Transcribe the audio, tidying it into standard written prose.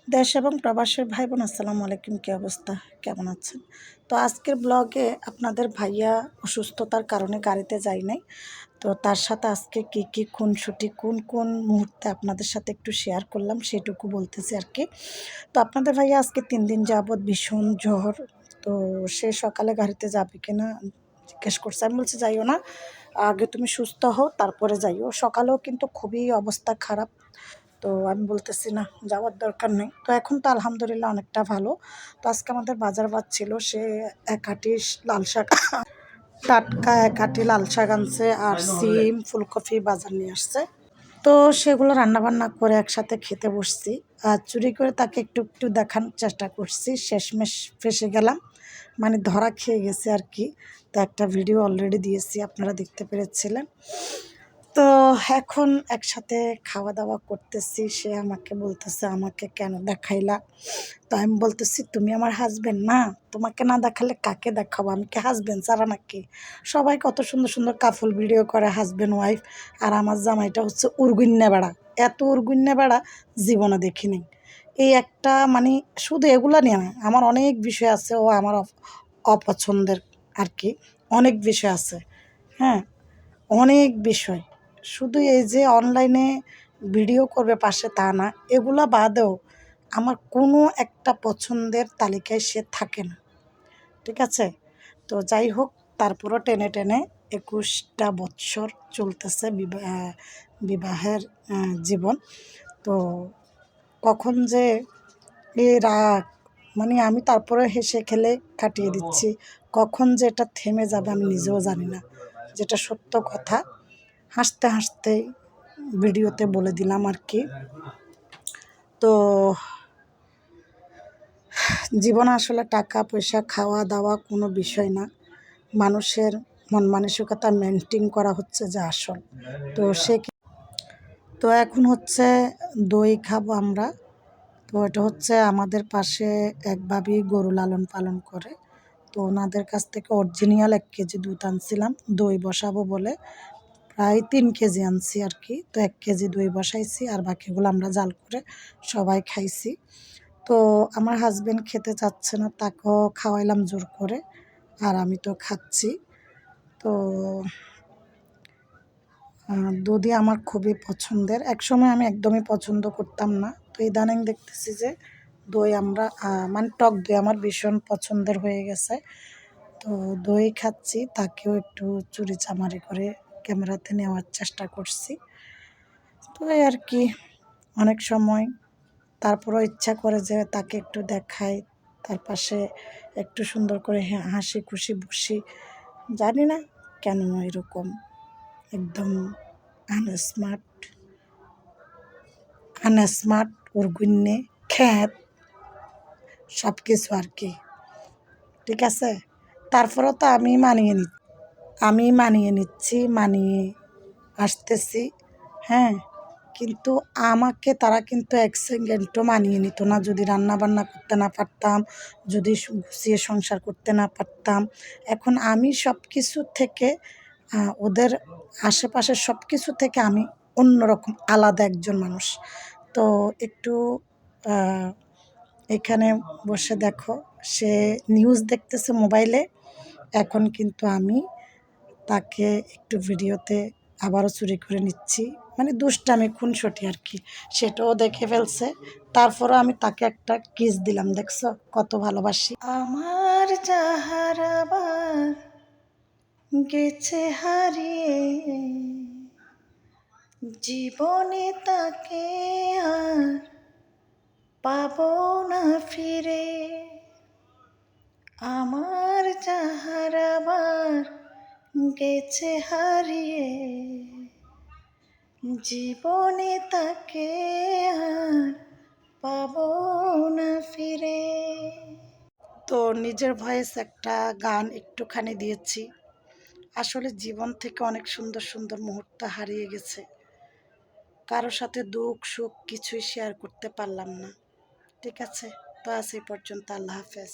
দেশ এবং প্রবাসের ভাই বোন আসসালামু আলাইকুম, কী অবস্থা, কেমন আছেন? তো আজকের ব্লগে আপনাদের ভাইয়া অসুস্থতার কারণে গাড়িতে যাই নাই। তো তার সাথে আজকে কী খুনসুটি কোন কোন মুহূর্তে আপনাদের সাথে একটু শেয়ার করলাম সেটুকু বলতেছি আর কি। তো আপনাদের ভাইয়া আজকে 3 দিন যাবৎ ভীষণ জ্বর। তো সে সকালে গাড়িতে যাবে কিনা জিজ্ঞেস করছে। আমি বলছি যাইও না, আগে তুমি সুস্থ হও তারপরে যাইও। সকালেও কিন্তু খুবই অবস্থা খারাপ। তো আমি বলতেছি না, যাওয়ার দরকার নেই। তো এখন তো আলহামদুলিল্লাহ অনেকটা ভালো। তো আজকে আমাদের বাজার ছিল, সে 1 আঁটি লাল শাক, টাটকা 1 আঁটি লাল শাক আনছে আর সিম ফুলকপি বাজার নিয়ে আসছে। তো সেগুলো রান্নাবান্না করে একসাথে খেতে বসছি। আর চুরি করে তাকে একটু একটু দেখানোর চেষ্টা করছি, শেষমেশ ফেঁসে গেলাম, মানে ধরা খেয়ে গেছে আর কি। তো একটা ভিডিও অলরেডি দিয়েছি, আপনারা দেখতে পেরেছিলেন। তো এখন একসাথে খাওয়া দাওয়া করতেছি, সে আমাকে বলতেছে আমাকে কেন দেখাইলা। তো আমি বলতেছি তুমি আমার হাজবেন্ড না, তোমাকে না দেখালে কাকে দেখাবো, আমি কি হাজবেন্ড ছাড়া নাকি? সবাই কত সুন্দর সুন্দর কাপল ভিডিও করে হাজবেন্ড ওয়াইফ, আর আমার জামাইটা হচ্ছে উর্গুন্যা বেড়া। এত উর্গুন্যা বেড়া জীবনে দেখিনি। এই একটা মানে শুধু এগুলা নিয়ে না, আমার অনেক বিষয় আছে, ও আমার অপছন্দের আর কি, অনেক বিষয় আছে। হ্যাঁ, অনেক বিষয়। শুধু এই যে অনলাইনে ভিডিও করবে পাশে তা না, এগুলা বাদেও আমার কোনো একটা পছন্দের তালিকায় সে থাকে না। ঠিক আছে? তো যাই হোক, তারপরও টেনে টেনে 21টা বৎসর চলতেছে বিবাহের জীবন। তো কখন যে এই রাগ, মানে আমি তারপরে হেসে খেলে কাটিয়ে দিচ্ছি, কখন যে এটা থেমে যাবে আমি নিজেও জানি না, যেটা সত্য কথা। হাসতে হাসতে ভিডিওতে বলে দিলাম আর কি। তো জীবনে আসলে টাকা পয়সা খাওয়া দাওয়া কোনো বিষয় না, মানুষের মন মানসিকতা মেনটেন করা হচ্ছে যে আসল। তো এখন হচ্ছে দই খাবো আমরা। তো এটা হচ্ছে আমাদের পাশে এক ভাবি গরু লালন পালন করে। তো ওনাদের কাছ থেকে অরিজিনাল 1 কেজি দুধ আনছিলাম দই বসাবো বলে। প্রায় 3 কেজি আনছি আর কি। তো 1 কেজি দই বসাইছি আর বাকিগুলো আমরা জাল করে সবাই খাইছি। তো আমার হাজবেন্ড খেতে চাচ্ছে না, তাকেও খাওয়াইলাম জোর করে, আর আমি তো খাচ্ছি। তো দুধই আমার খুবই পছন্দের। একসময় আমি একদমই পছন্দ করতাম না। তো ইদানিং দেখতেছি যে দই আমরা মানে টক দই আমার ভীষণ পছন্দের হয়ে গেছে। তো দই খাচ্ছি, তাকেও একটু চুরিচামারি করে ক্যামেরাতে নেওয়ার চেষ্টা করছি। তো এই আর কি, অনেক সময় তারপরও ইচ্ছা করে যে তাকে একটু দেখাই, তার পাশে একটু সুন্দর করে হাসি খুশি বসি। জানি না কেন এরকম একদম আনস্মার্ট আনস্মার্ট উর্গুন্যে খ্যাত সব কিছু আর কি। ঠিক আছে? তারপরেও তো আমি মানিয়ে নিচ্ছি, মানিয়ে আসতেছি। হ্যাঁ, কিন্তু আমাকে তারা কিন্তু 1 সেকেন্ডও মানিয়ে নিত না যদি রান্নাবান্না করতে না পারতাম, যদি গুছিয়ে সংসার করতে না পারতাম। এখন আমি সব কিছু থেকে ওদের আশেপাশের সব কিছু থেকে আমি অন্যরকম আলাদা একজন মানুষ। তো একটু আ এখানে বসে দেখো, সে নিউজ দেখতেছে মোবাইলে। এখন কিন্তু আমি তাকে একটু ভিডিওতে আবারও চুরি করে নিচ্ছি। মানে দুষ্টামি খুনসুটি আর কি। সেটাও দেখে ফেলছে। তারপরও আমি তাকে একটা কিস দিলাম। দেখছো কত ভালোবাসি। আমার যাহারাবার গেছে হারিয়ে, জীবনে তাকে আর পাবো না ফিরে। আমার যাহারাবার গেছে হারিয়ে, জীবনে তাকে আর পাবো না ফিরে। তো নিজের ভয়েস একটা গান একটুখানি দিয়েছি। আসলে জীবন থেকে অনেক সুন্দর সুন্দর মুহূর্ত হারিয়ে গেছে, কারো সাথে দুঃখ সুখ কিছুই শেয়ার করতে পারলাম না। ঠিক আছে? তো আজ এই পর্যন্ত। আল্লাহ হাফেজ।